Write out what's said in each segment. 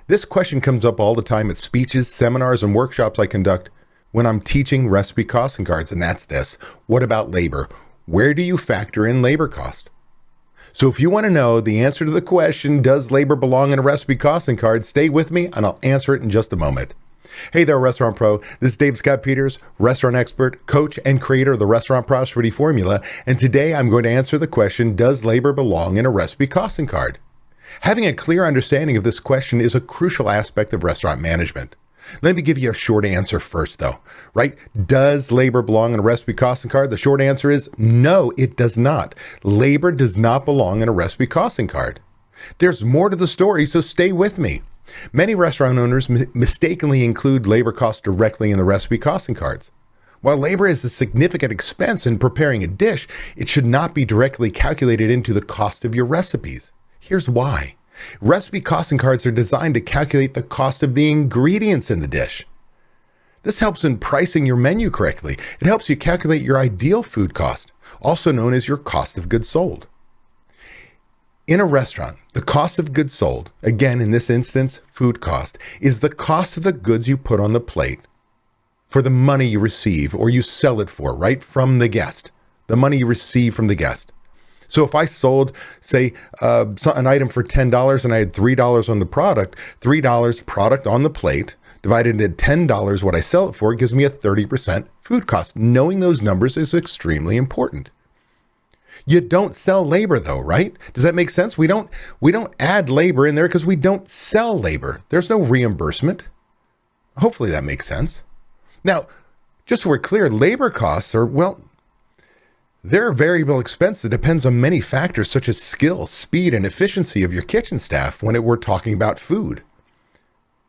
This question comes up all the time at speeches, seminars, and workshops I conduct when I'm teaching recipe costing cards, and that's this. What about labor? Where do you factor in labor cost? So if you want to know the answer to the question, does labor belong in a recipe costing card, stay with me and I'll answer it in just a moment. Hey there, Restaurant Pro. This is Dave Scott Peters, restaurant expert, coach, and creator of the Restaurant Prosperity Formula. And today I'm going to answer the question, does labor belong in a recipe costing card? Having a clear understanding of this question is a crucial aspect of restaurant management. Let me give you a short answer first, though, right? Does labor belong in a recipe costing card? The short answer is no, it does not. Labor does not belong in a recipe costing card. There's more to the story, so stay with me. Many restaurant owners mistakenly include labor costs directly in the recipe costing cards. While labor is a significant expense in preparing a dish, it should not be directly calculated into the cost of your recipes. Here's why. Recipe costing cards are designed to calculate the cost of the ingredients in the dish. This helps in pricing your menu correctly. It helps you calculate your ideal food cost, also known as your cost of goods sold. In a restaurant, the cost of goods sold, again in this instance, food cost, is the cost of the goods you put on the plate for the money you receive or you sell it for, right, from the guest, the money you receive from the guest. So if I sold, say, an item for $10 and I had $3 on the product, $3 product on the plate divided into $10 what I sell it for gives me a 30% food cost. Knowing those numbers is extremely important. You don't sell labor though, right? Does that make sense? We don't add labor in there because we don't sell labor. There's no reimbursement. Hopefully that makes sense. Now, just so we're clear, labor costs are, well, they're a variable expense that depends on many factors such as skill, speed, and efficiency of your kitchen staff when we're talking about food.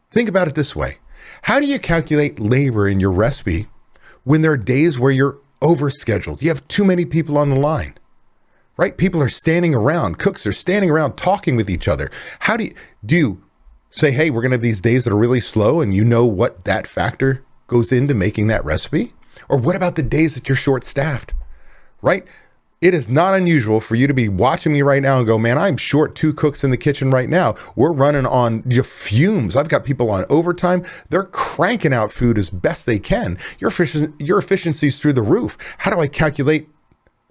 Think about it this way. How do you calculate labor in your recipe when there are days where you're overscheduled? You have too many people on the line, right? People are standing around, cooks are standing around talking with each other. How do you say, hey, we're going to have these days that are really slow and you know what that factor goes into making that recipe? Or what about the days that you're short-staffed? Right? It is not unusual for you to be watching me right now and go, man, I'm short 2 cooks in the kitchen right now. We're running on fumes. I've got people on overtime. They're cranking out food as best they can. Your efficiency's through the roof. How do I calculate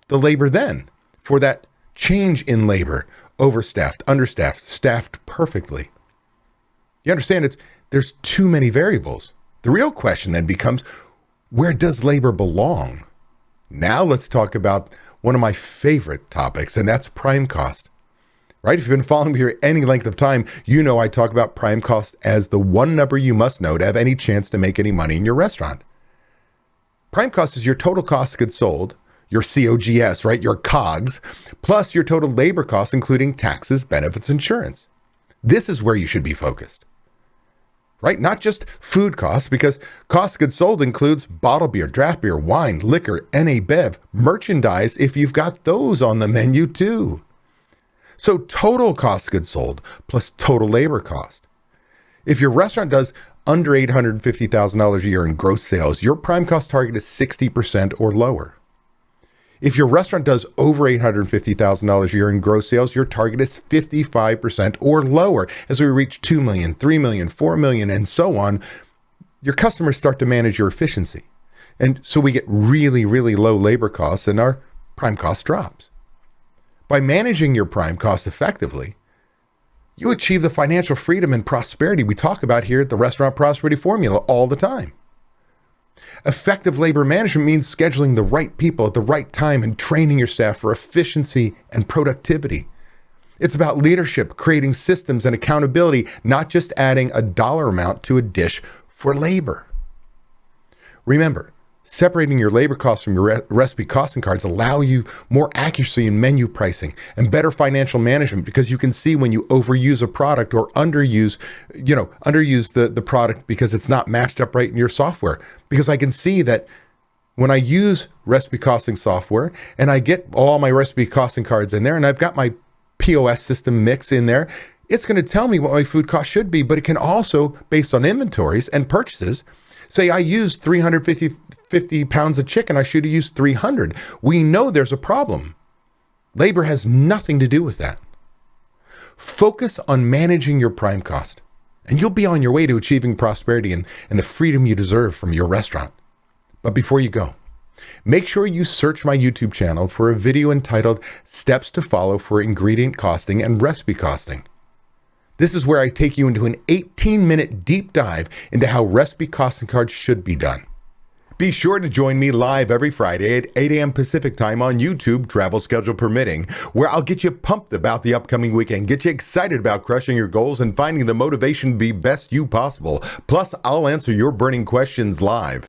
the labor then for that change in labor? Overstaffed, understaffed, staffed perfectly. You understand there's too many variables. The real question then becomes, where does labor belong? Now let's talk about one of my favorite topics, and that's prime cost, right? If you've been following me here any length of time, you know I talk about prime cost as the one number you must know to have any chance to make any money in your restaurant. Prime cost is your total cost of goods sold, your COGS, right? Your COGS, plus your total labor costs, including taxes, benefits, insurance. This is where you should be focused. Right? Not just food costs, because cost of goods sold includes bottled beer, draft beer, wine, liquor, NA bev, merchandise, if you've got those on the menu too. So total cost of goods sold plus total labor cost. If your restaurant does under $850,000 a year in gross sales, your prime cost target is 60% or lower. If your restaurant does over $850,000 a year in gross sales, your target is 55% or lower. As we reach 2 million, 3 million, 4 million, and so on, your customers start to manage your efficiency. And so we get really, really low labor costs and our prime cost drops. By managing your prime costs effectively, you achieve the financial freedom and prosperity we talk about here at the Restaurant Prosperity Formula all the time. Effective labor management means scheduling the right people at the right time and training your staff for efficiency and productivity. It's about leadership, creating systems and accountability, not just adding a dollar amount to a dish for labor. Remember, separating your labor costs from your recipe costing cards allow you more accuracy in menu pricing and better financial management, because you can see when you overuse a product or underuse the product because it's not matched up right in your software. Because I can see that when I use recipe costing software and I get all my recipe costing cards in there and I've got my POS system mix in there, it's going to tell me what my food cost should be, but it can also, based on inventories and purchases, say I used 350 pounds of chicken, I should have used 300. We know there's a problem. Labor has nothing to do with that. Focus on managing your prime cost and you'll be on your way to achieving prosperity and the freedom you deserve from your restaurant. But before you go, make sure you search my YouTube channel for a video entitled Steps to Follow for Ingredient Costing and Recipe Costing. This is where I take you into an 18-minute deep dive into how recipe costing cards should be done. Be sure to join me live every Friday at 8 a.m. Pacific time on YouTube, travel schedule permitting, where I'll get you pumped about the upcoming weekend, get you excited about crushing your goals and finding the motivation to be best you possible. Plus, I'll answer your burning questions live.